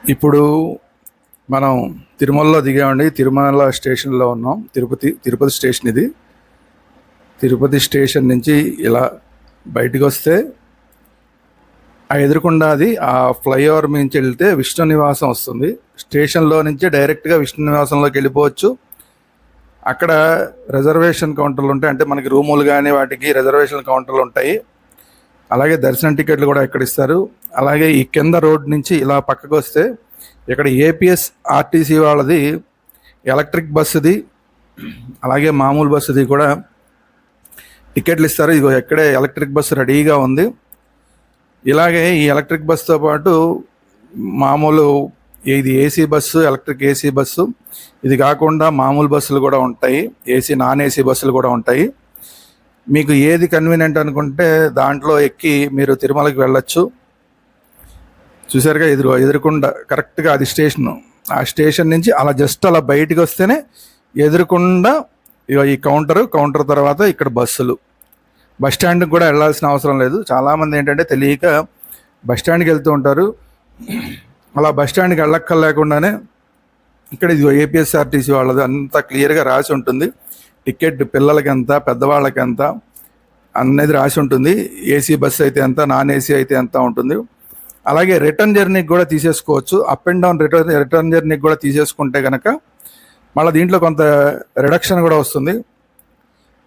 ఇప్పుడు మనం తిరుమలలో దిగామండి. తిరుమల స్టేషన్లో ఉన్నాం. తిరుపతి స్టేషన్ ఇది. తిరుపతి స్టేషన్ నుంచి ఇలా బయటికి వస్తే ఆ ఎదురుకుండా అది ఆ ఫ్లైఓవర్ నుంచి వెళ్తే విష్ణు నివాసం వస్తుంది. స్టేషన్లో నుంచి డైరెక్ట్గా విష్ణు నివాసంలోకి వెళ్ళిపోవచ్చు. అక్కడ రిజర్వేషన్ కౌంటర్లు ఉంటాయి. అంటే మనకి రూములు కానీ వాటికి రిజర్వేషన్ కౌంటర్లు ఉంటాయి. అలాగే దర్శనం టికెట్లు కూడా ఇక్కడ ఇస్తారు. అలాగే ఈ కింద రోడ్ నుంచి ఇలా పక్కకు వస్తే ఇక్కడ ఏపీఎస్ ఆర్టీసీ వాళ్ళది ఎలక్ట్రిక్ బస్సుది అలాగే మామూలు బస్సుది కూడా టికెట్లు ఇస్తారు. ఇదిగో ఎక్కడే ఎలక్ట్రిక్ బస్సు రెడీగా ఉంది. ఇలాగే ఈ ఎలక్ట్రిక్ బస్సుతో పాటు మామూలు ఇది AC bus, electric AC bus, ఇది కాకుండా మామూలు బస్సులు కూడా ఉంటాయి. ఏసీ నాన్ ఏసీ బస్సులు కూడా ఉంటాయి. మీకు ఏది కన్వీనియంట్ అనుకుంటే దాంట్లో ఎక్కి మీరు తిరుమలకి వెళ్ళొచ్చు. చూసారుగా ఎదురుకుండా కరెక్ట్గా అది స్టేషను. ఆ స్టేషన్ నుంచి అలా జస్ట్ అలా బయటికి వస్తేనే ఎదురుకుండా ఈ కౌంటర్ తర్వాత ఇక్కడ బస్సులు. బస్ స్టాండ్కి కూడా వెళ్ళాల్సిన అవసరం లేదు. చాలామంది ఏంటంటే తెలియక బస్ స్టాండ్కి వెళ్తూ ఉంటారు. అలా బస్ స్టాండ్కి వెళ్ళక్కర్లేకుండానే ఇక్కడ ఇది ఏపీఎస్ఆర్టీసీ వాళ్ళది అంతా క్లియర్గా రాసి ఉంటుంది. టికెట్ పిల్లలకి ఎంత, పెద్దవాళ్ళకి ఎంత అనేది రాసి ఉంటుంది. ఏసీ బస్సు అయితే ఎంత, నాన్ ఏసీ అయితే ఎంత ఉంటుంది. అలాగే రిటర్న్ జర్నీకి కూడా తీసేసుకోవచ్చు. అప్ అండ్ డౌన్ రిటర్న్ జర్నీకి కూడా తీసేసుకుంటే కనుక మళ్ళీ దీంట్లో కొంత రిడక్షన్ కూడా వస్తుంది.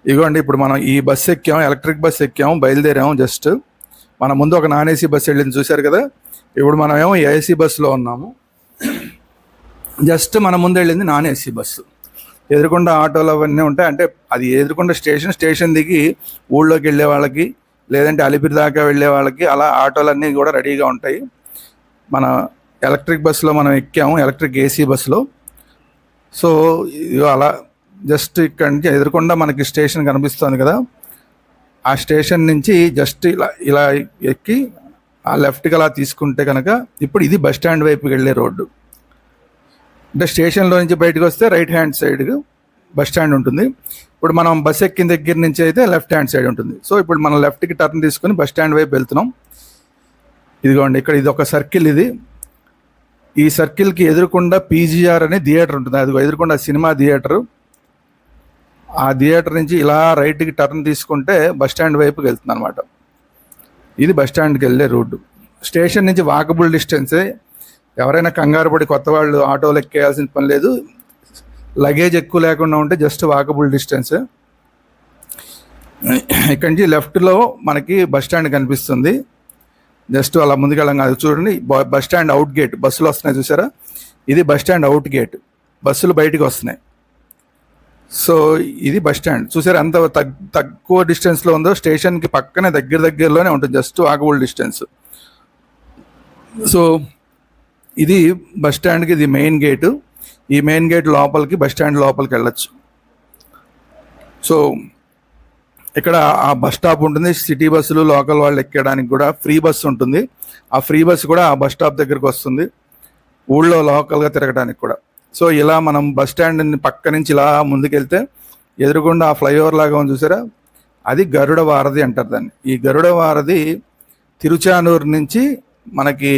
ఇదిగోండి, ఇప్పుడు మనం ఈ బస్సు ఎక్కాము, ఎలక్ట్రిక్ బస్సు ఎక్కాము, బయలుదేరాము. జస్ట్ మన ముందు ఒక నాన్ ఏసీ బస్సు వెళ్ళింది చూశారు కదా. ఇప్పుడు మనం ఏమో ఏసీ బస్సులో ఉన్నాము. జస్ట్ మన ముందు వెళ్ళింది నాన్ ఏసీ బస్సు. ఎదురుకుండా ఆటోలు అవన్నీ ఉంటాయి. అంటే అది ఎదురుకుండా స్టేషన్ దిగి ఊళ్ళోకి వెళ్ళే వాళ్ళకి, లేదంటే అలిపిరి దాకా వెళ్ళే వాళ్ళకి అలా ఆటోలన్నీ కూడా రెడీగా ఉంటాయి. మన ఎలక్ట్రిక్ బస్సులో మనం ఎక్కాము, ఎలక్ట్రిక్ ఏసీ బస్సులో. సో అలా జస్ట్ ఇక్కడ నుంచి ఎదురుకుండా మనకి స్టేషన్ కనిపిస్తుంది కదా. ఆ స్టేషన్ నుంచి జస్ట్ ఇలా ఎక్కి ఆ లెఫ్ట్కి అలా తీసుకుంటే కనుక ఇప్పుడు ఇది బస్ స్టాండ్ వైపుకి వెళ్ళే రోడ్డు. అంటే స్టేషన్లో నుంచి బయటకు వస్తే right hand side bus stand ఉంటుంది. ఇప్పుడు మనం బస్ ఎక్కిన దగ్గర నుంచి అయితే లెఫ్ట్ హ్యాండ్ సైడ్ ఉంటుంది. సో ఇప్పుడు మనం లెఫ్ట్కి టర్న్ తీసుకొని బస్ స్టాండ్ వైపు వెళ్తున్నాం. ఇదిగోండి, ఇక్కడ ఇది ఒక సర్కిల్. ఈ సర్కిల్కి ఎదురుకుండా పీజీఆర్ అనే థియేటర్ ఉంటుంది. అది ఎదురుకుండా సినిమా థియేటరు. ఆ థియేటర్ నుంచి ఇలా రైట్కి టర్న్ తీసుకుంటే బస్ స్టాండ్ వైపుకి వెళ్తుంది అనమాట. ఇది బస్ స్టాండ్కి వెళ్ళే రోడ్డు. స్టేషన్ నుంచి వాకబుల్ డిస్టెన్సే. ఎవరైనా కంగారు పడి కొత్త వాళ్ళు ఆటోలు ఎక్కేయాల్సిన పని లేదు. లగేజ్ ఎక్కువ లేకుండా ఉంటే జస్ట్ వాకబుల్ డిస్టెన్స్. ఇక్కడి నుంచి లెఫ్ట్లో మనకి బస్ స్టాండ్ కనిపిస్తుంది. జస్ట్ అలా ముందుకెళ్ళం కాదు, చూడండి బస్ స్టాండ్ అవుట్ గేట్. బస్సులు వస్తున్నాయి చూసారా, ఇది బస్ స్టాండ్ అవుట్ గేట్. బస్సులు బయటికి వస్తున్నాయి. సో ఇది బస్ స్టాండ్. చూసారా ఎంత తక్కువ డిస్టెన్స్లో ఉందో. స్టేషన్కి పక్కనే దగ్గరలోనే ఉంటుంది, జస్ట్ వాకబుల్ డిస్టెన్స్. సో ఇది బస్ స్టాండ్కి ఇది మెయిన్ గేటు. ఈ మెయిన్ గేట్ లోపలికి బస్ స్టాండ్ లోపలికి వెళ్ళచ్చు. సో ఇక్కడ ఆ బస్ స్టాప్ ఉంటుంది. సిటీ బస్సులు, లోకల్ వాళ్ళు ఎక్కడానికి కూడా ఫ్రీ బస్సు ఉంటుంది. ఆ ఫ్రీ బస్సు కూడా ఆ బస్ స్టాప్ దగ్గరికి వస్తుంది, ఊళ్ళో లోకల్గా తిరగడానికి కూడా. సో ఇలా మనం బస్ స్టాండ్ పక్క నుంచి ఇలా ముందుకెళ్తే ఎదురుగుండా ఆ ఫ్లైఓవర్ లాగా ఉంది చూసారా, అది గరుడ వారధి అంటారు దాన్ని. ఈ గరుడ వారధి తిరుచానూరు నుంచి మనకి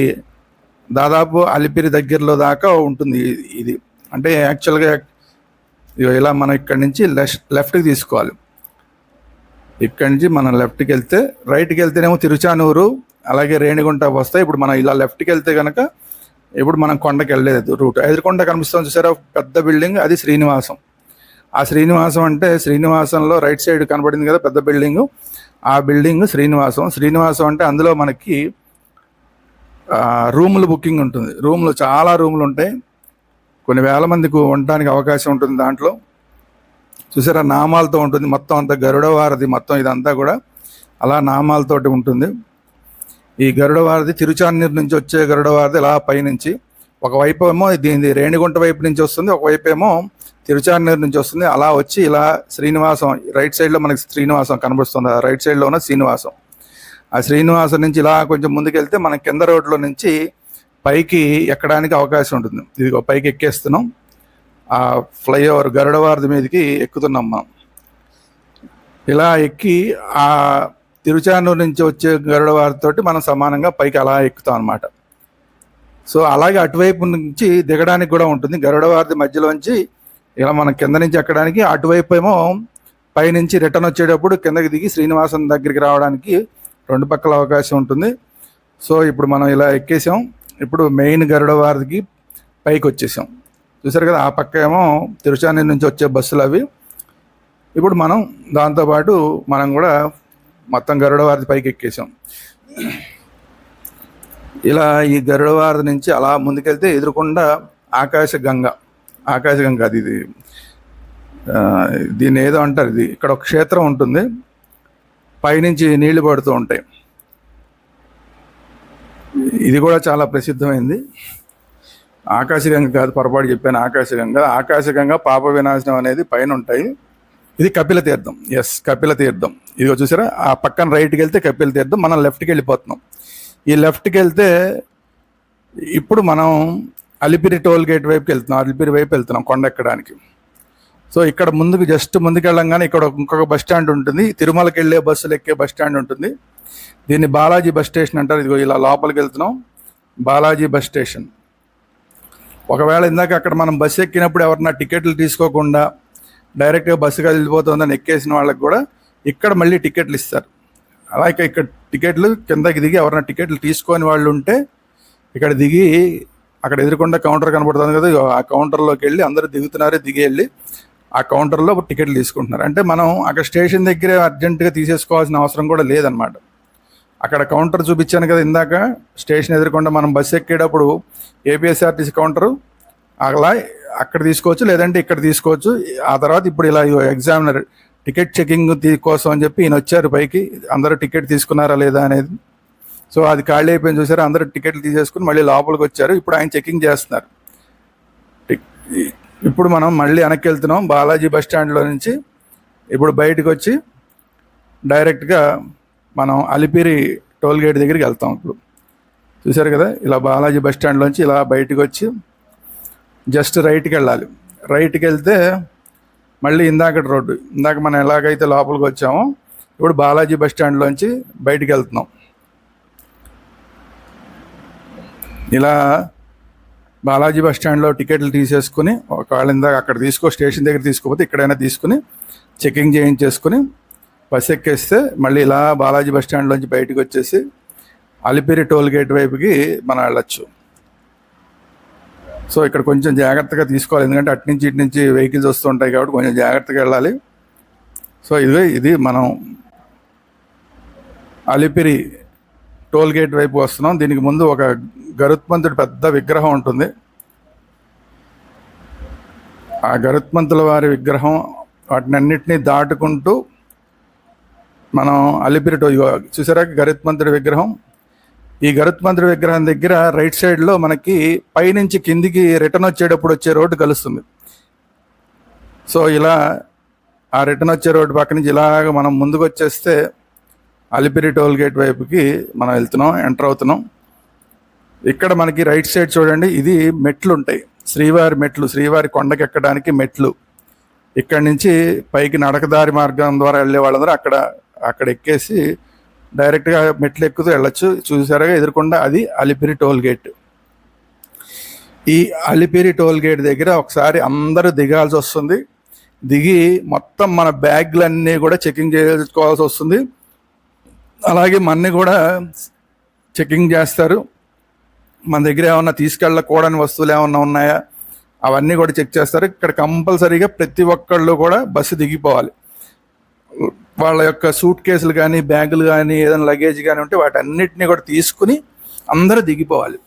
దాదాపు అలిపిరి దగ్గరలో దాకా ఉంటుంది. ఇది అంటే యాక్చువల్గా ఇలా మనం ఇక్కడి నుంచి లెఫ్ట్కి తీసుకోవాలి. ఇక్కడి నుంచి మనం లెఫ్ట్కి వెళ్తే, రైట్కి వెళ్తేనేమో తిరుచానూరు అలాగే రేణిగుంట వస్తాయి. ఇప్పుడు మనం ఇలా లెఫ్ట్కి వెళ్తే కనుక ఇప్పుడు మనం కొండకి వెళ్ళలేదు రూట్. ఎదురుకొండ కనిపిస్తుంది చూసారా, పెద్ద బిల్డింగ్, అది శ్రీనివాసం. ఆ శ్రీనివాసం అంటే శ్రీనివాసంలో రైట్ సైడ్ కనబడింది కదా పెద్ద బిల్డింగు, ఆ బిల్డింగ్ శ్రీనివాసం. శ్రీనివాసం అంటే అందులో మనకి రూములు బుకింగ్ ఉంటుంది. రూములు చాలా రూములు ఉంటాయి, కొన్ని వేల మందికి ఉండడానికి అవకాశం ఉంటుంది దాంట్లో. చూసారా నామాలతో ఉంటుంది మొత్తం అంతా. గరుడ వారధి మొత్తం ఇదంతా కూడా అలా నామాలతోటి ఉంటుంది. ఈ గరుడ వారధి తిరుచానూరు నుంచి వచ్చే గరుడ వారధి ఇలా పైనుంచి ఒకవైపు ఏమో దీని రేణిగుంట వైపు నుంచి వస్తుంది, ఒకవైపు ఏమో తిరుచానూరు నుంచి వస్తుంది. అలా వచ్చి ఇలా శ్రీనివాసం రైట్ సైడ్లో మనకి శ్రీనివాసం కనబడుతుంది. రైట్ సైడ్లో ఉన్న శ్రీనివాసం. ఆ శ్రీనివాసం నుంచి ఇలా కొంచెం ముందుకెళ్తే మన కింద రోడ్లో నుంచి పైకి ఎక్కడానికి అవకాశం ఉంటుంది. ఇదిగో పైకి ఎక్కేస్తున్నాం. ఆ ఫ్లైఓవర్ గరుడ వారధి మీదకి ఎక్కుతున్నాం మనం. ఇలా ఎక్కి ఆ తిరుచానూరు నుంచి వచ్చే గరుడ వారితోటి మనం సమానంగా పైకి అలా ఎక్కుతాం అనమాట. సో అలాగే అటువైపు నుంచి దిగడానికి కూడా ఉంటుంది. గరుడ వారధి మధ్యలోంచి ఇలా మనం కింద నుంచి ఎక్కడానికి, అటువైపు ఏమో పైనుంచి రిటర్న్ వచ్చేటప్పుడు కిందకి దిగి శ్రీనివాసం దగ్గరికి రావడానికి రెండు పక్కల అవకాశం ఉంటుంది. సో ఇప్పుడు మనం ఇలా ఎక్కేసాం. ఇప్పుడు మెయిన్ గరుడ వారధికి పైకి వచ్చేసాం. చూసారు కదా, ఆ పక్క ఏమో తిరుచానూరు నుంచి వచ్చే బస్సులు అవి. ఇప్పుడు మనం దాంతోపాటు మనం కూడా మొత్తం గరుడ వారధి పైకి ఎక్కేసాం. ఇలా ఈ గరుడ వారధి నుంచి అలా ముందుకెళ్తే ఎదురుకుండా ఆకాశగంగ అది దీన్ని ఏదో అంటారు. ఇది ఇక్కడ ఒక క్షేత్రం ఉంటుంది, పైనుంచి నీళ్లు పడుతూ ఉంటాయి. ఇది కూడా చాలా ప్రసిద్ధమైంది. ఆకాశగంగ కాదు, పొరపాటు చెప్పాను, ఆకాశగంగ పాప వినాశనం అనేది పైన ఉంటాయి. ఇది కపిల తీర్థం. ఎస్, కపిల తీర్థం. ఇదిగో చూసారా, ఆ పక్కన రైట్కి వెళ్తే కపిల తీర్థం. మనం లెఫ్ట్కి వెళ్ళిపోతున్నాం. ఈ లెఫ్ట్కి వెళ్తే ఇప్పుడు మనం అలిపిరి టోల్ గేట్ వైపుకి వెళ్తున్నాం. అలిపిరి వైపు వెళ్తున్నాం కొండ ఎక్కడానికి. సో ఇక్కడ జస్ట్ ముందుకు వెళ్ళంగానే ఇక్కడ ఇంకొక బస్ స్టాండ్ ఉంటుంది. తిరుమలకి వెళ్ళే బస్సులు ఎక్కే బస్ స్టాండ్ ఉంటుంది. దీన్ని బాలాజీ బస్ స్టేషన్ అంటారు. ఇదిగో ఇలా లోపలికి వెళ్తున్నాం, బాలాజీ బస్ స్టేషన్. ఒకవేళ ఇందాక అక్కడ మనం బస్సు ఎక్కినప్పుడు ఎవరన్నా టికెట్లు తీసుకోకుండా డైరెక్ట్గా బస్సుగా వెళ్ళిపోతుందని ఎక్కేసిన వాళ్ళకి కూడా ఇక్కడ మళ్ళీ టికెట్లు ఇస్తారు. అలాగే ఇక్కడ టికెట్లు కిందకి దిగి ఎవరైనా టికెట్లు తీసుకొని వాళ్ళు ఉంటే ఇక్కడ దిగి అక్కడ ఎదురుకుండా కౌంటర్ కనబడుతుంది కదా, ఆ కౌంటర్లోకి వెళ్ళి అందరూ దిగి వెళ్ళి ఆ కౌంటర్లో టికెట్లు తీసుకుంటున్నారు. అంటే మనం అక్కడ స్టేషన్ దగ్గర అర్జెంటుగా తీసేసుకోవాల్సిన అవసరం కూడా లేదనమాట. అక్కడ కౌంటర్ చూపించాను కదా ఇందాక, స్టేషన్ ఎదురుకుండా మనం బస్సు ఎక్కేటప్పుడు ఏపీఎస్ఆర్టీసీ కౌంటరు, అలా అక్కడ తీసుకోవచ్చు, లేదంటే ఇక్కడ తీసుకోవచ్చు. ఆ తర్వాత ఇప్పుడు ఇలా ఎగ్జామినర్ టికెట్ చెకింగ్ కోసం అని చెప్పి ఈయన వచ్చారు పైకి, అందరూ టికెట్ తీసుకున్నారా లేదా అనేది. సో అది ఖాళీ అయిపోయింది చూసారు, అందరూ టికెట్లు తీసేసుకుని మళ్ళీ లోపలికి వచ్చారు. ఇప్పుడు ఆయన చెకింగ్ చేస్తున్నారు. ఇప్పుడు మనం మళ్ళీ వెనక్కి వెళ్తున్నాం బాలాజీ బస్ స్టాండ్లో నుంచి. ఇప్పుడు బయటకు వచ్చి డైరెక్ట్గా మనం అలిపిరి టోల్ గేట్ దగ్గరికి వెళ్తాం. ఇప్పుడు చూసారు కదా, ఇలా బాలాజీ బస్ స్టాండ్లోంచి ఇలా బయటకు వచ్చి జస్ట్ రైట్కి వెళ్ళాలి. రైట్కి వెళ్తే మళ్ళీ ఇందాక మనం ఎలాగైతే లోపలికి వచ్చామో ఇప్పుడు బాలాజీ బస్ స్టాండ్లోంచి బయటికి వెళ్తున్నాం. ఇలా బాలాజీ బస్ స్టాండ్లో టికెట్లు తీసేసుకుని, ఒకవేళ ఇందాక అక్కడ స్టేషన్ దగ్గర తీసుకోకపోతే ఇక్కడైనా తీసుకుని చెకింగ్ చేయించేసుకుని బస్ ఎక్కేస్తే మళ్ళీ ఇలా బాలాజీ బస్ స్టాండ్లోంచి బయటకు వచ్చేసి అలిపిరి టోల్ గేట్ వైపుకి మనం వెళ్ళచ్చు. సో ఇక్కడ కొంచెం జాగ్రత్తగా తీసుకోవాలి, ఎందుకంటే అటు నుంచి ఇటు నుంచి వెహికల్స్ వస్తుంటాయి కాబట్టి కొంచెం జాగ్రత్తగా వెళ్ళాలి. సో ఇది మనం అలిపిరి టోల్ గేట్ వైపు వస్తున్నాం. దీనికి ముందు ఒక గరుత్మంతుడి పెద్ద విగ్రహం ఉంటుంది. ఆ గరుత్మంతుల వారి విగ్రహం, వాటినన్నిటినీ దాటుకుంటూ మనం అలిపిరి చూసారా గరుత్మంతుడి విగ్రహం. ఈ గరుత్మంతుడి విగ్రహం దగ్గర రైట్ సైడ్లో మనకి పైనుంచి కిందికి రిటర్న్ వచ్చేటప్పుడు వచ్చే రోడ్డు కలుస్తుంది. సో ఇలా ఆ రిటర్న్ వచ్చే రోడ్డు పక్క నుంచి ఇలాగ మనం ముందుకు వచ్చేస్తే అలిపిరి టోల్ గేట్ వైపుకి మనం వెళ్తున్నాం, ఎంటర్ అవుతున్నాం. ఇక్కడ మనకి రైట్ సైడ్ చూడండి, ఇది మెట్లు ఉంటాయి, శ్రీవారి మెట్లు, శ్రీవారి కొండకి ఎక్కడానికి మెట్లు. ఇక్కడి నుంచి పైకి నడకదారి మార్గం ద్వారా వెళ్ళే వాళ్ళందరూ అక్కడ ఎక్కేసి డైరెక్ట్గా మెట్లు ఎక్కుతూ వెళ్ళచ్చు. చూసారుగా ఎదురుకుండా అది అలిపిరి టోల్ గేట్. ఈ అలిపిరి టోల్ గేట్ దగ్గర ఒకసారి అందరూ దిగాల్సి వస్తుంది. దిగి మొత్తం మన బ్యాగ్లన్నీ కూడా చెకింగ్ చేసుకోవాల్సి వస్తుంది. అలాగే మన్ని కూడా చెకింగ్ చేస్తారు. మన దగ్గర ఏమన్నా తీసుకెళ్ళకూడని వస్తువులు ఏమన్నా ఉన్నాయా అవన్నీ కూడా చెక్ చేస్తారు. ఇక్కడ కంపల్సరీగా ప్రతి ఒక్కళ్ళు కూడా బస్సు దిగిపోవాలి. వాళ్ళ యొక్క సూట్ కేసులు కానీ బ్యాగులు కానీ ఏదైనా లగేజ్ కానీ ఉంటే వాటన్నిటినీ కూడా తీసుకుని అందరూ దిగిపోవాలి.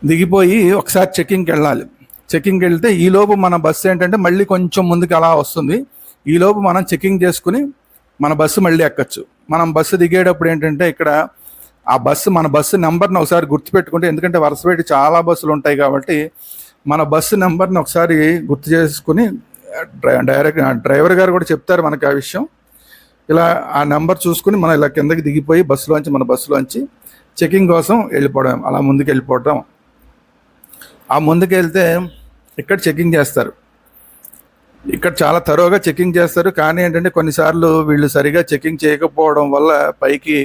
దిగిపోయి ఒకసారి చెకింగ్కి వెళ్ళాలి. చెకింగ్కి వెళ్తే ఈలోపు మన బస్సు ఏంటంటే మళ్ళీ కొంచెం ముందుకు అలా వస్తుంది. ఈలోపు మనం చెకింగ్ చేసుకుని మన బస్సు మళ్ళీ ఎక్కచ్చు. మనం బస్సు దిగేటప్పుడు ఏంటంటే ఇక్కడ మన బస్సు నెంబర్ని ఒకసారి గుర్తుపెట్టుకుంటే, ఎందుకంటే వరుస పెట్టి చాలా బస్సులు ఉంటాయి కాబట్టి మన బస్సు నెంబర్ని ఒకసారి గుర్తు చేసుకుని డ్రైవర్ గారు కూడా చెప్తారు మనకి ఆ విషయం. ఇలా ఆ నెంబర్ చూసుకుని మనం ఇలా కిందకి దిగిపోయి మన బస్సులోంచి చెకింగ్ కోసం వెళ్ళిపోవడం, అలా ముందుకు వెళ్ళిపోవడం. ఆ ముందుకు వెళ్తే ఇక్కడ చెకింగ్ చేస్తారు. ఇక్కడ చాలా తరోగా చెకింగ్ చేస్తారు. కానీ ఏంటంటే కొన్నిసార్లు వీళ్ళు సరిగా చెకింగ్ చేయకపోవడం వల్ల పైకి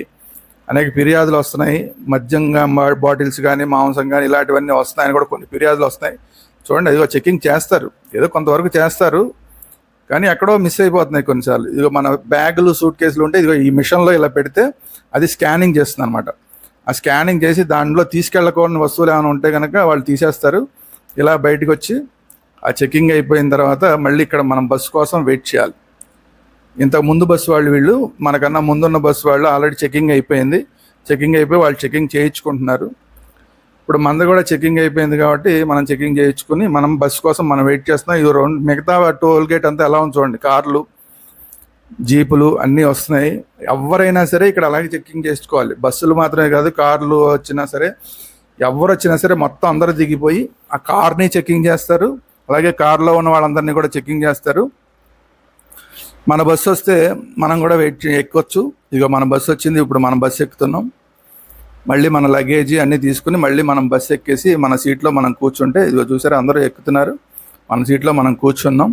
అనేక ఫిర్యాదులు వస్తున్నాయి. మద్యంగా బాటిల్స్ కానీ మాంసం కానీ ఇలాంటివన్నీ వస్తున్నాయని కూడా కొన్ని ఫిర్యాదులు వస్తున్నాయి. చూడండి, ఇదిగో చెకింగ్ చేస్తారు, ఏదో కొంతవరకు చేస్తారు, కానీ ఎక్కడో మిస్ అయిపోతున్నాయి కొన్నిసార్లు. ఇదిగో మన బ్యాగులు సూట్ కేసులు ఉంటే ఇదిగో ఈ మిషన్లో ఇలా పెడితే అది స్కానింగ్ చేస్తుంది అనమాట. ఆ స్కానింగ్ చేసి దాంట్లో తీసుకెళ్ళకూడని వస్తువులు ఏమైనా ఉంటే కనుక వాళ్ళు తీసేస్తారు. ఇలా బయటకు వచ్చి ఆ చెకింగ్ అయిపోయిన తర్వాత మళ్ళీ ఇక్కడ మనం బస్సు కోసం వెయిట్ చేయాలి. ఇంతకు ముందు బస్సు వాళ్ళు వీళ్ళు మనకన్నా ముందున్న బస్సు వాళ్ళు ఆల్రెడీ చెకింగ్ అయిపోయింది, చెకింగ్ అయిపోయి వాళ్ళు చెకింగ్ చేయించుకుంటున్నారు. ఇప్పుడు మనది కూడా చెకింగ్ అయిపోయింది కాబట్టి మనం చెకింగ్ చేయించుకుని మనం బస్సు కోసం మనం వెయిట్ చేస్తున్నాం. ఇది మిగతా టోల్ గేట్ అంతా ఎలా ఉంది చూడండి, కార్లు జీపులు అన్నీ వస్తున్నాయి. ఎవరైనా సరే ఇక్కడ అలాగే చెకింగ్ చేసుకోవాలి. బస్సులు మాత్రమే కాదు, కార్లు వచ్చినా సరే, ఎవరు వచ్చినా సరే మొత్తం అందరూ దిగిపోయి ఆ కార్ని చెకింగ్ చేస్తారు. అలాగే కార్లో ఉన్న వాళ్ళందరినీ కూడా చెకింగ్ చేస్తారు. మన బస్సు వస్తే మనం కూడా ఎక్కొచ్చు. ఇక మన బస్సు వచ్చింది, ఇప్పుడు మనం బస్సు ఎక్కుతున్నాం. మళ్ళీ మన లగేజీ అన్నీ తీసుకుని మళ్ళీ మనం బస్సు ఎక్కేసి మన సీట్లో మనం కూర్చుంటే, ఇదిగో చూసారా అందరూ ఎక్కుతున్నారు, మన సీట్లో మనం కూర్చున్నాం.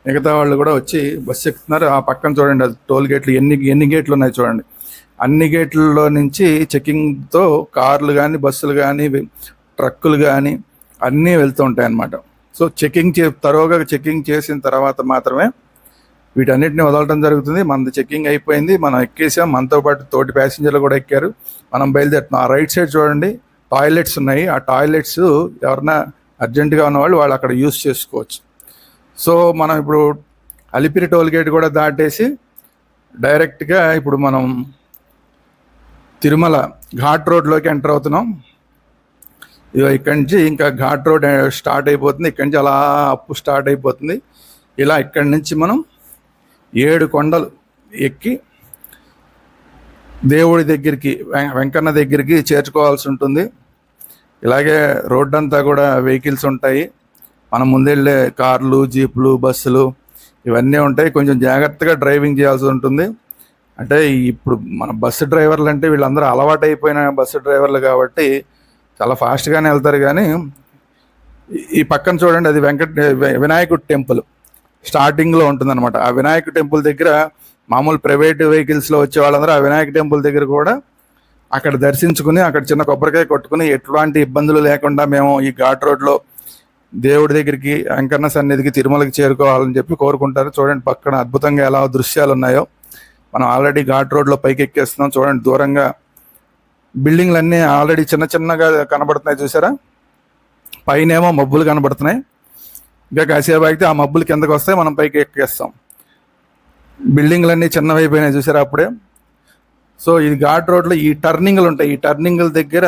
మిగతా వాళ్ళు కూడా వచ్చి బస్సు ఎక్కుతున్నారు. ఆ పక్కన చూడండి, అది టోల్ గేట్లు ఎన్ని గేట్లు ఉన్నాయి చూడండి. అన్ని గేట్లలో నుంచి చెకింగ్తో కార్లు కానీ బస్సులు కానీ ట్రక్కులు కానీ అన్నీ వెళ్తూ ఉంటాయి అన్నమాట. సో తరోగా చెకింగ్ చేసిన తర్వాత మాత్రమే వీటన్నిటిని వదలడం జరుగుతుంది. మనది చెకింగ్ అయిపోయింది, మనం ఎక్కేసాం, మనతో పాటు తోటి ప్యాసింజర్లు కూడా ఎక్కారు, మనం బయలుదేరుతున్నాం. ఆ రైట్ సైడ్ చూడండి టాయిలెట్స్ ఉన్నాయి. ఆ టాయిలెట్స్ ఎవరన్నా అర్జెంటుగా ఉన్నవాళ్ళు వాళ్ళు అక్కడ యూస్ చేసుకోవచ్చు. సో మనం ఇప్పుడు అలిపిరి టోల్ గేట్ కూడా దాటేసి డైరెక్ట్గా ఇప్పుడు మనం తిరుమల ఘాట్ రోడ్లోకి ఎంటర్ అవుతున్నాం. ఇక్కడి నుంచి ఇంకా ఘాట్ రోడ్ స్టార్ట్ అయిపోతుంది. ఇక్కడి నుంచి అలా అప్పు స్టార్ట్ అయిపోతుంది. ఇలా ఇక్కడి నుంచి మనం 7 కొండలు ఎక్కి దేవుడి దగ్గరికి, వెంకన్న దగ్గరికి చేర్చుకోవాల్సి ఉంటుంది. ఇలాగే రోడ్డు అంతా కూడా వెహికల్స్ ఉంటాయి. మనం ముందెళ్ళే కార్లు, జీపులు, బస్సులు ఇవన్నీ ఉంటాయి. కొంచెం జాగ్రత్తగా డ్రైవింగ్ చేయాల్సి ఉంటుంది. అంటే ఇప్పుడు మన బస్సు డ్రైవర్లు అంటే వీళ్ళందరూ అలవాటు అయిపోయిన బస్సు డ్రైవర్లు కాబట్టి చాలా ఫాస్ట్గానే వెళ్తారు. కానీ ఈ పక్కన చూడండి, అది వినాయకుడి టెంపుల్ స్టార్టింగ్లో ఉంటుందన్నమాట. ఆ వినాయక టెంపుల్ దగ్గర మామూలు ప్రైవేట్ వెహికల్స్లో వచ్చే వాళ్ళందరూ ఆ వినాయక టెంపుల్ దగ్గర కూడా అక్కడ దర్శించుకుని అక్కడ చిన్న కొబ్బరికాయ కొట్టుకుని ఎట్లాంటి ఇబ్బందులు లేకుండా మేము ఈ ఘాట్ రోడ్లో దేవుడి దగ్గరికి, వెంకన్న సన్నిధికి, తిరుమలకి చేరుకోవాలని చెప్పి కోరుకుంటారు. చూడండి పక్కన అద్భుతంగా ఎలా దృశ్యాలు ఉన్నాయో. మనం ఆల్రెడీ ఘాట్ రోడ్లో పైకి ఎక్కేస్తున్నాం. చూడండి దూరంగా బిల్డింగ్లన్నీ ఆల్రెడీ చిన్న చిన్నగా కనబడుతున్నాయి, చూసారా? పైనేమో మబ్బులు కనబడుతున్నాయి. ఇంకా కాసేపు అయితే ఆ మబ్బులు కిందకు వస్తాయి, మనం పైకి ఎక్కేస్తాం. బిల్డింగ్లన్నీ చిన్నవైపోయినాయి, చూసారా అప్పుడే. సో ఇది ఘాట్ రోడ్లో ఈ టర్నింగ్లు ఉంటాయి. ఈ టర్నింగ్ల దగ్గర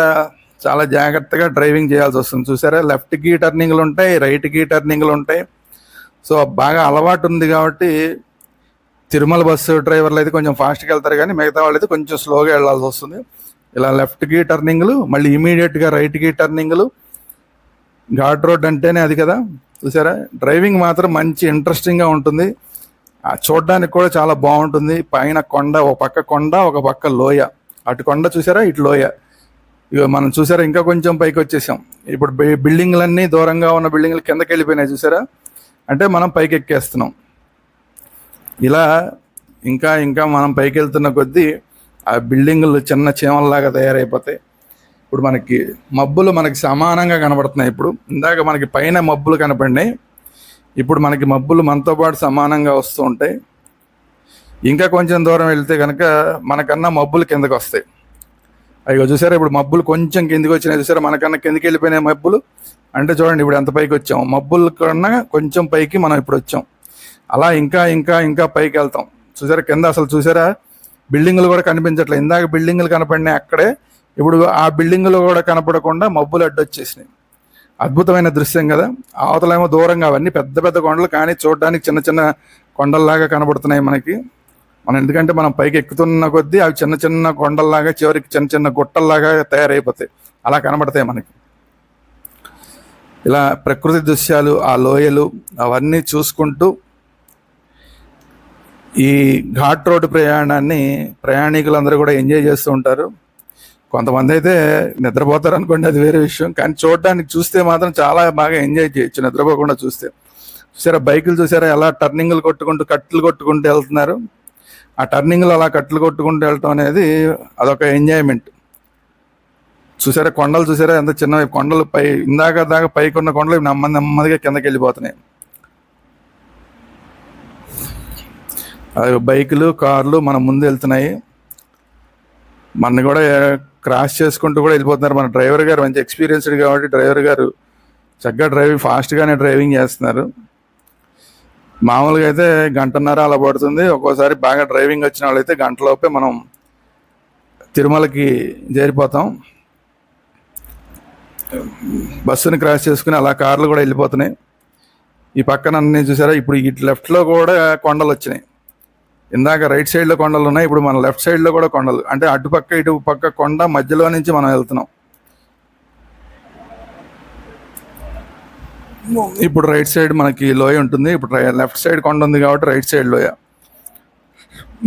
చాలా జాగ్రత్తగా డ్రైవింగ్ చేయాల్సి వస్తుంది. చూసారా, లెఫ్ట్కి టర్నింగ్లు ఉంటాయి, రైట్కి టర్నింగ్లు ఉంటాయి. సో బాగా అలవాటు ఉంది కాబట్టి తిరుమల బస్సు డ్రైవర్లు అయితే కొంచెం ఫాస్ట్గా వెళ్తారు, కానీ మిగతా వాళ్ళు అయితే కొంచెం స్లోగా వెళ్ళాల్సి వస్తుంది. ఇలా లెఫ్ట్కి టర్నింగ్లు, మళ్ళీ ఇమీడియట్గా రైట్కి టర్నింగ్లు. ఘాట్ రోడ్ అంటేనే అది కదా. చూసారా, డ్రైవింగ్ మాత్రం మంచి ఇంట్రెస్టింగ్గా ఉంటుంది. చూడడానికి కూడా చాలా బాగుంటుంది. పైన కొండ, ఒక పక్క కొండ, ఒక పక్క లోయ. అటు కొండ చూసారా, ఇటు లోయ. ఇక మనం చూసారా ఇంకా కొంచెం పైకి వచ్చేసాం. ఇప్పుడు బిల్డింగ్లన్నీ దూరంగా ఉన్న బిల్డింగ్లు కిందకి వెళ్ళిపోయినాయి, చూసారా. అంటే మనం పైకి ఎక్కేస్తున్నాం. ఇలా ఇంకా ఇంకా మనం పైకి వెళ్తున్న కొద్దీ ఆ బిల్డింగులు చిన్న చీమల్లాగా తయారైపోతాయి. ఇప్పుడు మనకి మబ్బులు మనకి సమానంగా కనబడుతున్నాయి. ఇప్పుడు ఇందాక మనకి పైన మబ్బులు కనపడినాయి, ఇప్పుడు మనకి మబ్బులు మనతో పాటు సమానంగా వస్తూ ఉంటాయి. ఇంకా కొంచెం దూరం వెళ్తే కనుక మనకన్నా మబ్బులు కిందకు వస్తాయి. అయ్యో చూసారా, ఇప్పుడు మబ్బులు కొంచెం కిందికి వచ్చినాయి, చూసారా, మనకన్నా కిందికి వెళ్ళిపోయినాయి మబ్బులు. అంటే చూడండి ఇప్పుడు ఎంత పైకి వచ్చాం, మబ్బుల కన్నా కొంచెం పైకి మనం ఇప్పుడు వచ్చాం. అలా ఇంకా ఇంకా ఇంకా పైకి వెళ్తాం. చూసారా కింద అసలు చూసారా బిల్డింగులు కూడా కనిపించట్లేదు. ఇందాక బిల్డింగులు కనపడినాయి అక్కడే, ఇప్పుడు ఆ బిల్డింగులు కూడా కనపడకుండా మబ్బులు అడ్డొచ్చేసినాయి. అద్భుతమైన దృశ్యం కదా. అవతలేమో దూరంగా అవన్నీ పెద్ద పెద్ద కొండలు, కానీ చూడడానికి చిన్న చిన్న కొండల్లాగా కనబడుతున్నాయి మనకి. ఎందుకంటే మనం పైకి ఎక్కుతున్న కొద్దీ అవి చిన్న చిన్న కొండల్లాగా చివరికి చిన్న చిన్న గుట్టల్లాగా తయారైపోతాయి, అలా కనబడతాయి మనకి. ఇలా ప్రకృతి దృశ్యాలు, ఆ లోయలు అవన్నీ చూసుకుంటూ ఈ ఘాట్ రోడ్డు ప్రయాణాన్ని ప్రయాణికులందరూ కూడా ఎంజాయ్ చేస్తూ ఉంటారు. కొంతమంది అయితే నిద్రపోతారు అనుకోండి, అది వేరే విషయం. కానీ చూడడానికి చూస్తే మాత్రం చాలా బాగా ఎంజాయ్ చేయొచ్చు నిద్రపోకుండా చూస్తే. చూసారా బైకులు చూసారా ఎలా టర్నింగ్లు కొట్టుకుంటూ కట్లు కొట్టుకుంటూ వెళ్తున్నారు. ఆ టర్నింగ్లో అలా కట్లు కొట్టుకుంటూ వెళ్ళటం అనేది అదొక ఎంజాయ్మెంట్. చూసారా కొండలు, చూసారా ఎంత చిన్న కొండలు, ఇందాక దాకా పైకి ఉన్న కొండలు నెమ్మదిగా కిందకి వెళ్ళిపోతున్నాయి. అది బైకులు, కార్లు మన ముందు వెళ్తున్నాయి. మన కూడా క్రాస్ చేసుకుంటూ కూడా వెళ్ళిపోతున్నారు. మన డ్రైవర్ గారు మంచి ఎక్స్పీరియన్స్డ్ కాబట్టి డ్రైవర్ గారు చక్కగా ఫాస్ట్గానే డ్రైవింగ్ చేస్తున్నారు. మామూలుగా అయితే గంటన్నర అలా పడుతుంది. ఒక్కోసారి బాగా డ్రైవింగ్ వచ్చిన వాళ్ళైతే గంటలోపే మనం తిరుమలకి చేరిపోతాం. బస్సుని క్రాస్ చేసుకుని అలా కార్లు కూడా వెళ్ళిపోతున్నాయి. ఈ పక్కన అన్నీ చూసారా, ఇప్పుడు ఇటు లెఫ్ట్లో కూడా కొండలు వచ్చినాయి. ఇందాక రైట్ సైడ్లో కొండలు ఉన్నాయి, ఇప్పుడు మన లెఫ్ట్ సైడ్లో కూడా కొండలు. అంటే అటుపక్క ఇటు పక్క కొండ మధ్యలో నుంచి మనం వెళ్తున్నాం. ఇప్పుడు రైట్ సైడ్ మనకి లోయ ఉంటుంది, ఇప్పుడు లెఫ్ట్ సైడ్ కొండ ఉంది కాబట్టి రైట్ సైడ్ లోయ.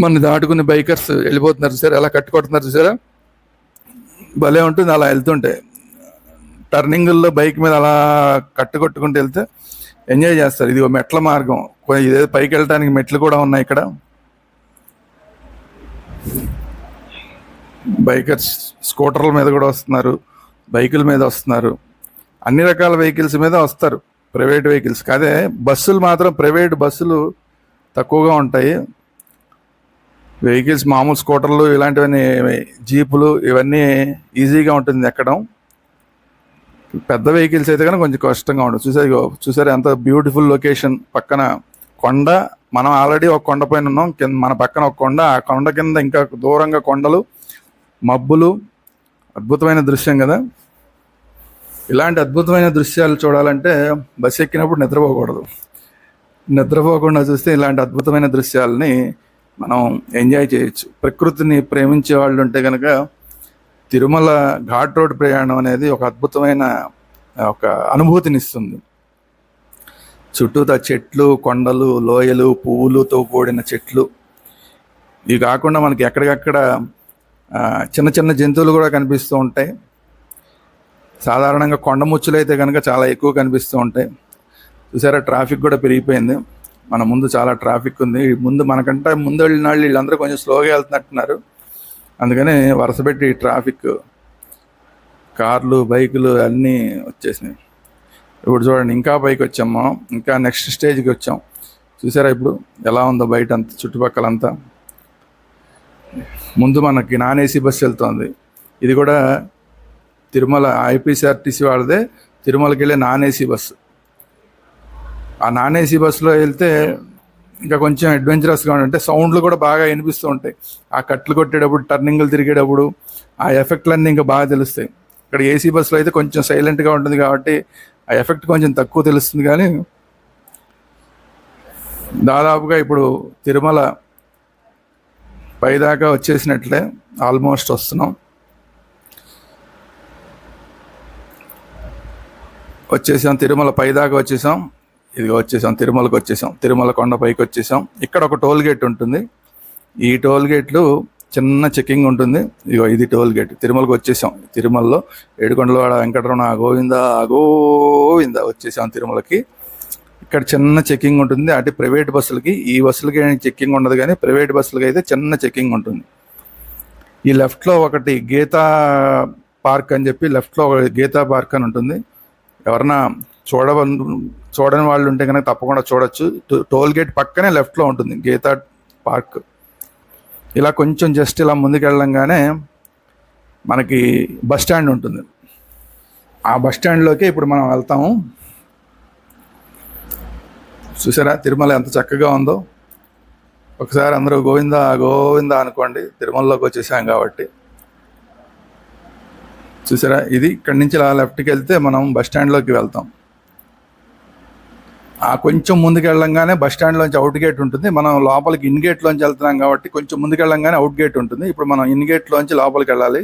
మన దాటుకుని బైకర్స్ వెళ్ళిపోతున్నారు చూసారా, ఎలా కట్టుకొడుతున్నారు చూసారా, భలే ఉంటుంది అలా వెళ్తుంటే. టర్నింగుల్లో బైక్ మీద అలా కట్టుకొట్టుకుంటూ వెళ్తే ఎంజాయ్ చేస్తారు. ఇది మెట్ల మార్గం, ఇదే పైకి వెళ్ళటానికి మెట్లు కూడా ఉన్నాయి ఇక్కడ. బైకర్స్ స్కూటర్ల మీద కూడా వస్తున్నారు, బైకుల మీద వస్తున్నారు, అన్ని రకాల వెహికల్స్ మీద వస్తారు. ప్రైవేట్ వెహికల్స్ అదే, బస్సులు మాత్రం ప్రైవేట్ బస్సులు తక్కువగా ఉంటాయి. వెహికల్స్ మామూలు స్కూటర్లు ఇలాంటివన్నీ, జీపులు ఇవన్నీ ఈజీగా ఉంటుంది ఎక్కడం. పెద్ద వెహికల్స్ అయితే కానీ కొంచెం కష్టంగా ఉంటుంది. చూసారు ఎంత బ్యూటిఫుల్ లొకేషన్. పక్కన కొండ, మనం ఆల్రెడీ ఒక కొండ పైన ఉన్నాం, మన పక్కన ఒక కొండ, ఆ కొండ కింద ఇంకా దూరంగా కొండలు, మబ్బులు. అద్భుతమైన దృశ్యం కదా. ఇలాంటి అద్భుతమైన దృశ్యాలు చూడాలంటే బస్సు ఎక్కినప్పుడు నిద్రపోకూడదు. నిద్రపోకుండా చూస్తే ఇలాంటి అద్భుతమైన దృశ్యాలని మనం ఎంజాయ్ చేయొచ్చు. ప్రకృతిని ప్రేమించే వాళ్ళు ఉంటే కనుక తిరుమల ఘాట్ రోడ్ ప్రయాణం అనేది ఒక అద్భుతమైన ఒక అనుభూతిని ఇస్తుంది. చుట్టూతా చెట్లు, కొండలు, లోయలు, పువ్వులతో కూడిన చెట్లు. ఇవి కాకుండా మనకి ఎక్కడికక్కడ చిన్న చిన్న జంతువులు కూడా కనిపిస్తూ ఉంటాయి. సాధారణంగా కొండ ముచ్చులు అయితే కనుక చాలా ఎక్కువ కనిపిస్తూ ఉంటాయి. చూసారా, ట్రాఫిక్ కూడా పెరిగిపోయింది. మన ముందు చాలా ట్రాఫిక్ ఉంది. ముందు మనకంటే ముందు వెళ్ళిన వాళ్ళు వీళ్ళందరూ కొంచెం స్లోగా వెళ్తున్నట్టున్నారు. అందుకని వరుసపెట్టి ట్రాఫిక్, కార్లు, బైకులు అన్నీ వచ్చేసినాయి. ఇప్పుడు చూడండి, ఇంకా పైకి వచ్చాం మనం, ఇంకా నెక్స్ట్ స్టేజ్కి వచ్చాం. చూసారా ఇప్పుడు ఎలా ఉందో బయట అంతా, చుట్టుపక్కలంతా. ముందు మనకి నాన్ ఏసీ బస్సు వెళ్తుంది. ఇది కూడా తిరుమల ఐపీసీఆర్టీసీ వాళ్ళదే, తిరుమలకి వెళ్ళే నాన్ ఏసీ బస్సు. ఆ నాన్ ఏసీ బస్సులో వెళ్తే ఇంకా కొంచెం అడ్వెంచరస్గా ఉంటే సౌండ్లు కూడా బాగా వినిపిస్తూ ఉంటాయి. ఆ కట్లు కొట్టేటప్పుడు, టర్నింగ్లు తిరిగేటప్పుడు ఆ ఎఫెక్ట్లన్నీ ఇంకా బాగా తెలుస్తాయి. ఇక్కడ ఏసీ బస్సులో అయితే కొంచెం సైలెంట్గా ఉంటుంది కాబట్టి ఆ ఎఫెక్ట్ కొంచెం తక్కువ తెలుస్తుంది. కానీ దాదాపుగా ఇప్పుడు తిరుమల పైదాకా వచ్చేసినట్లే, ఆల్మోస్ట్ వస్తున్నాం. వచ్చేసాం, తిరుమల పైదాకా వచ్చేసాం. ఇదిగో వచ్చేసాం, తిరుమలకు వచ్చేసాం, తిరుమల కొండ పైకి వచ్చేసాం. ఇక్కడ ఒక టోల్ గేట్ ఉంటుంది. ఈ టోల్ గేట్లు చిన్న చెకింగ్ ఉంటుంది. ఇదిగో ఇది టోల్ గేట్. తిరుమలకు వచ్చేసాం. తిరుమలలో ఏడుకొండలవాడ వెంకటరమణ గోవింద గోవింద వచ్చేసాం తిరుమలకి. ఇక్కడ చిన్న చెకింగ్ ఉంటుంది. అటు ప్రైవేట్ బస్సులకి, ఈ బస్సులకి చెకింగ్ ఉండదు, కానీ ప్రైవేట్ బస్సులకి అయితే చిన్న చెకింగ్ ఉంటుంది. ఈ లెఫ్ట్లో ఒకటి గీతా పార్క్ అని చెప్పి, లెఫ్ట్లో ఒక గీతా పార్క్ అని ఉంటుంది. ఎవరన్నా చూడని వాళ్ళు ఉంటే కనుక తప్పకుండా చూడొచ్చు. టోల్ గేట్ పక్కనే లెఫ్ట్లో ఉంటుంది గీతా పార్క్. ఇలా కొంచెం జస్ట్ ఇలా ముందుకెళ్ళంగానే మనకి బస్ స్టాండ్ ఉంటుంది. ఆ బస్ స్టాండ్లోకి ఇప్పుడు మనం వెళ్తాము. చూసారా తిరుమల ఎంత చక్కగా ఉందో. ఒకసారి అందరూ గోవిందా గోవిందా అనుకోండి, తిరుమలలోకి వచ్చేసాం కాబట్టి. చూసారా, ఇది ఇక్కడి నుంచి ఇలా లెఫ్ట్కి వెళ్తే మనం బస్ స్టాండ్లోకి వెళ్తాం. ఆ కొంచెం ముందుకు వెళ్ళంగానే బస్ స్టాండ్లోంచి అవుట్ గేట్ ఉంటుంది. మనం లోపలికి ఇన్ గేట్లోంచి వెళ్తున్నాం కాబట్టి కొంచెం ముందుకు వెళ్ళంగానే అవుట్ గేట్ ఉంటుంది. ఇప్పుడు మనం ఇన్ గేట్లోంచి లోపలికి వెళ్ళాలి.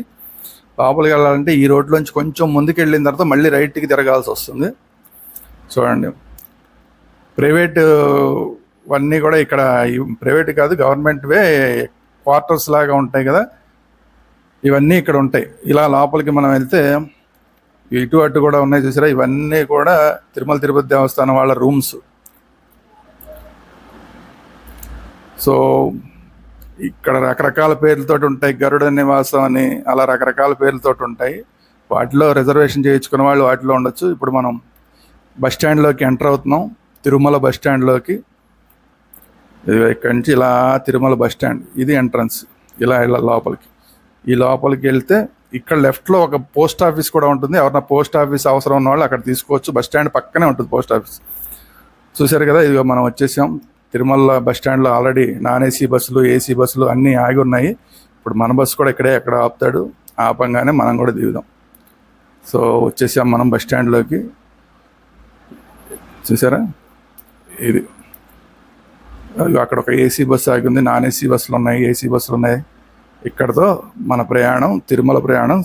లోపలికి వెళ్ళాలంటే ఈ రోడ్లోంచి కొంచెం ముందుకు వెళ్ళిన తర్వాత మళ్ళీ రైట్కి తిరగాల్సి వస్తుంది. చూడండి, ప్రైవేటు అన్నీ కూడా ఇక్కడ, ప్రైవేట్ కాదు గవర్నమెంట్వే క్వార్టర్స్ లాగా ఉంటాయి కదా, ఇవన్నీ ఇక్కడ ఉంటాయి. ఇలా లోపలికి మనం వెళ్తే ఇటు అటు కూడా ఉన్నాయి చూసారా, ఇవన్నీ కూడా తిరుమల తిరుపతి దేవస్థానం వాళ్ళ రూమ్స్. సో ఇక్కడ రకరకాల పేర్లతోటి ఉంటాయి, గరుడ నివాసం అని అలా రకరకాల పేర్లతోటి ఉంటాయి. వాటిలో రిజర్వేషన్ చేయించుకున్న వాళ్ళు వాటిలో ఉండొచ్చు. ఇప్పుడు మనం బస్ స్టాండ్లోకి ఎంటర్ అవుతున్నాం, తిరుమల బస్ స్టాండ్లోకి. ఇక్కడి నుంచి ఇలా తిరుమల బస్ స్టాండ్, ఇది ఎంట్రన్స్. ఇలా లోపలికి, ఈ లోపలికి వెళ్తే ఇక్కడ లెఫ్ట్లో ఒక పోస్ట్ ఆఫీస్ కూడా ఉంటుంది. ఎవరన్నా పోస్ట్ ఆఫీస్ అవసరం ఉన్న వాళ్ళు అక్కడ తీసుకోవచ్చు. బస్ స్టాండ్ పక్కనే ఉంటుంది పోస్ట్ ఆఫీస్. చూసారు కదా, ఇదిగో మనం వచ్చేసాం తిరుమల బస్ స్టాండ్లో. ఆల్రెడీ నాన్ ఏసీ బస్సులు, ఏసీ బస్సులు అన్నీ ఆగి ఉన్నాయి. ఇప్పుడు మన బస్సు కూడా ఇక్కడే ఎక్కడ ఆపుతాడు, ఆపంగానే మనం కూడా దిగుదాం. సో వచ్చేసాం మనం బస్ స్టాండ్లోకి. చూసారా, ఇది అక్కడ ఒక ఏసీ బస్సు ఆగి ఉంది, నాన్ ఏసీ బస్సులు ఉన్నాయి, ఏసీ బస్సులు ఉన్నాయి. ఇక్కడతో మన ప్రయాణం, తిరుమల ప్రయాణం